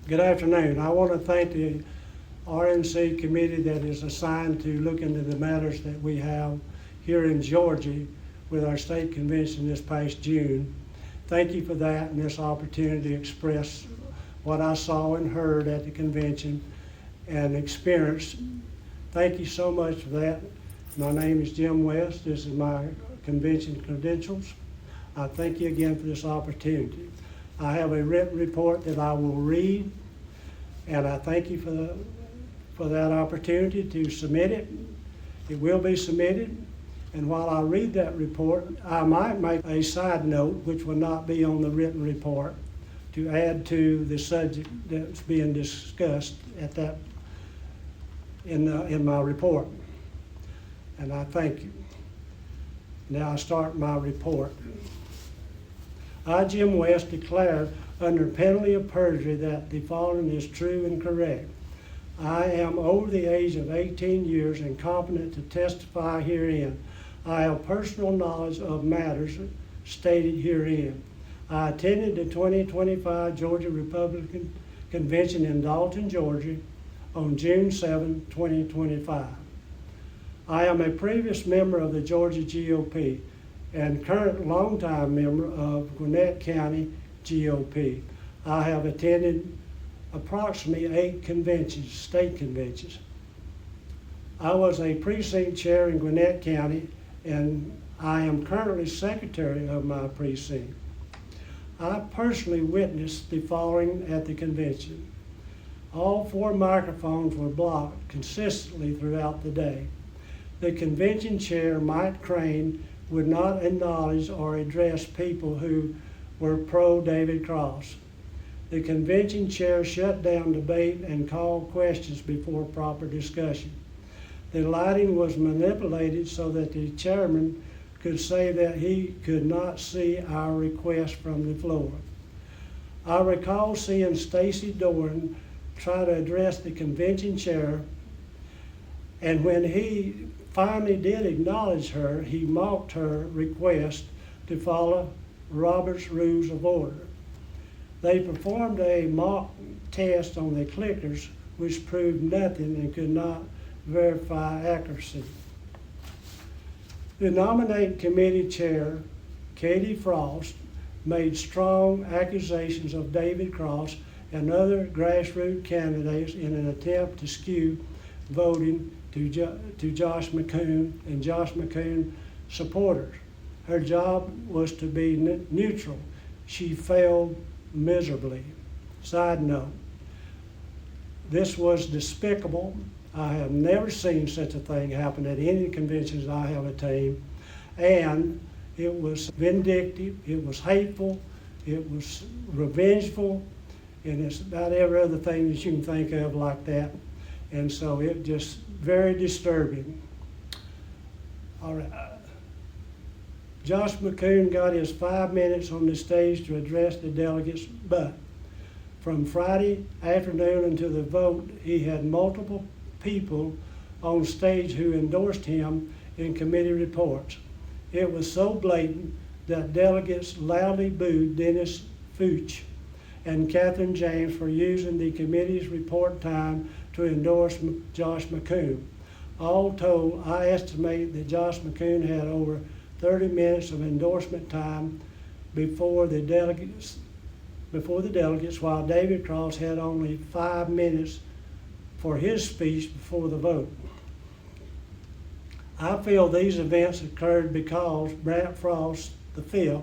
Good afternoon. I want to thank the RNC committee that is assigned to look into the matters that we have here in Georgia with our state convention this past June. Thank you for that and this opportunity to express what I saw and heard at the convention and experienced. Thank you so much for that. My name is Jim West. This is my convention credentials. I thank you again for this opportunity. I have a written report that I will read, and I thank you for that opportunity to submit it. It will be submitted, and while I read that report, I might make a side note, which will not be on the written report, to add to the subject that's being discussed at that in my report. And I thank you. Now I start my report. I, Jim West, declare under penalty of perjury that the following is true and correct. I am over the age of 18 years and competent to testify herein. I have personal knowledge of matters stated herein. I attended the 2025 Georgia Republican Convention in Dalton, Georgia on June 7, 2025. I am a previous member of the Georgia GOP and current longtime member of Gwinnett County GOP. I have attended approximately 8 conventions, state conventions. I was a precinct chair in Gwinnett County, and I am currently secretary of my precinct. I personally witnessed the following at the convention. All 4 microphones were blocked consistently throughout the day. The convention chair, Mike Crane, would not acknowledge or address people who were pro-David Cross. The convention chair shut down debate and called questions before proper discussion. The lighting was manipulated so that the chairman could say that he could not see our request from the floor. I recall seeing Stacy Doran try to address the convention chair, and when he finally did acknowledge her, he mocked her request to follow Robert's Rules of Order. They performed a mock test on the clickers, which proved nothing and could not verify accuracy. The nominating committee chair, Katie Frost, made strong accusations of David Cross and other grassroots candidates in an attempt to skew voting to Josh McCoon and Josh McCoon supporters. Her job was to be neutral. She failed miserably. Side note, this was despicable. I have never seen such a thing happen at any conventions I have attended, and it was vindictive, it was hateful, it was revengeful, and it's about every other thing that you can think of like that. And so it just very disturbing. All right. Josh McCoon got his 5 minutes on the stage to address the delegates, but from Friday afternoon until the vote, he had multiple people on stage who endorsed him in committee reports. It was so blatant that delegates loudly booed Dennis Fuchs and Catherine James for using the committee's report time to endorse Josh McCoon. All told, I estimate that Josh McCoon had over 30 minutes of endorsement time before the delegates, while David Cross had only 5 minutes for his speech before the vote. I feel these events occurred because Brant Frost V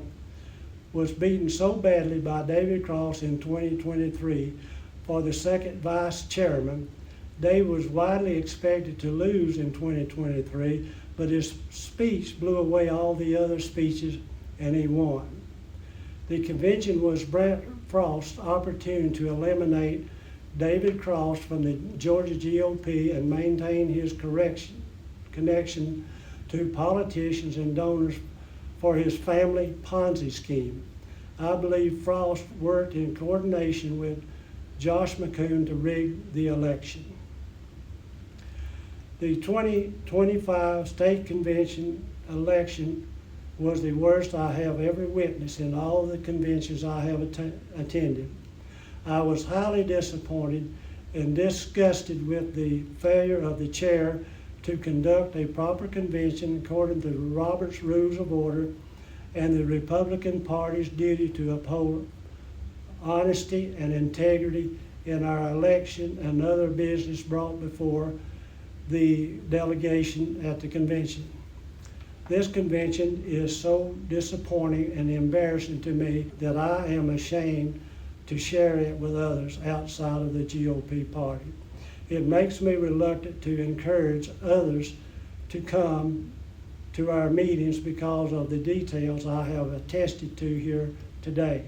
was beaten so badly by David Cross in 2023 for the second vice chairman. Dave was widely expected to lose in 2023, but his speech blew away all the other speeches and he won. The convention was Brant Frost's opportunity to eliminate David Cross from the Georgia GOP and maintain his connection to politicians and donors for his family Ponzi scheme. I believe Frost worked in coordination with Josh McCoon to rig the election. The 2025 state convention election was the worst I have ever witnessed in all the conventions I have attended. I was highly disappointed and disgusted with the failure of the chair to conduct a proper convention according to Robert's Rules of Order and the Republican Party's duty to uphold honesty and integrity in our election and other business brought before the delegation at the convention. This convention is so disappointing and embarrassing to me that I am ashamed to share it with others outside of the GOP party. It makes me reluctant to encourage others to come to our meetings because of the details I have attested to here today.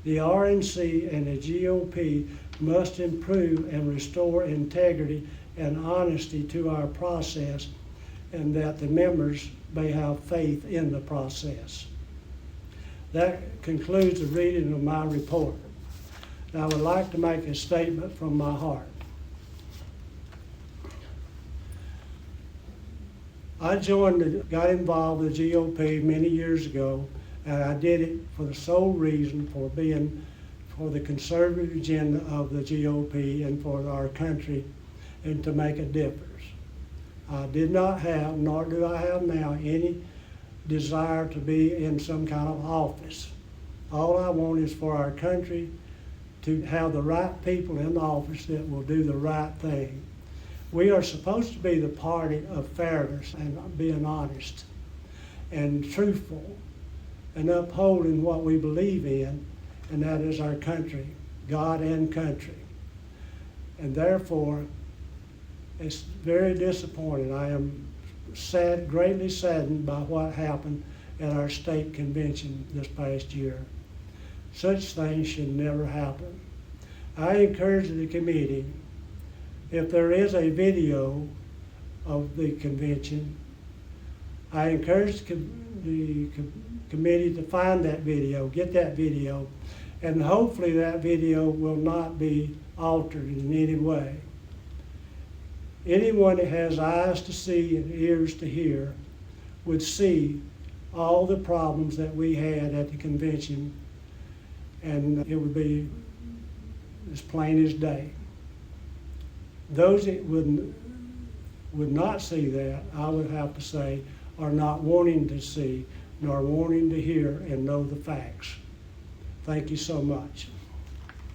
The RNC and the GOP must improve and restore integrity and honesty to our process, and that the members may have faith in the process. That concludes the reading of my report. Now, I would like to make a statement from my heart. I got involved with the GOP many years ago, and I did it for the sole reason for the conservative agenda of the GOP and for our country, and to make a difference. I did not have, nor do I have now, any desire to be in some kind of office. All I want is for our country to have the right people in the office that will do the right thing. We are supposed to be the party of fairness and being honest and truthful and upholding what we believe in, and that is our country, God and country. And therefore, it's very disappointing. I am greatly saddened by what happened at our state convention this past year. Such things should never happen. I encourage the committee, if there is a video of the convention, I encourage the committee to find that video, get that video, and hopefully that video will not be altered in any way. Anyone that has eyes to see and ears to hear would see all the problems that we had at the convention, and it would be as plain as day. Those that would not see that, I would have to say, are not wanting to see nor wanting to hear and know the facts. Thank you so much.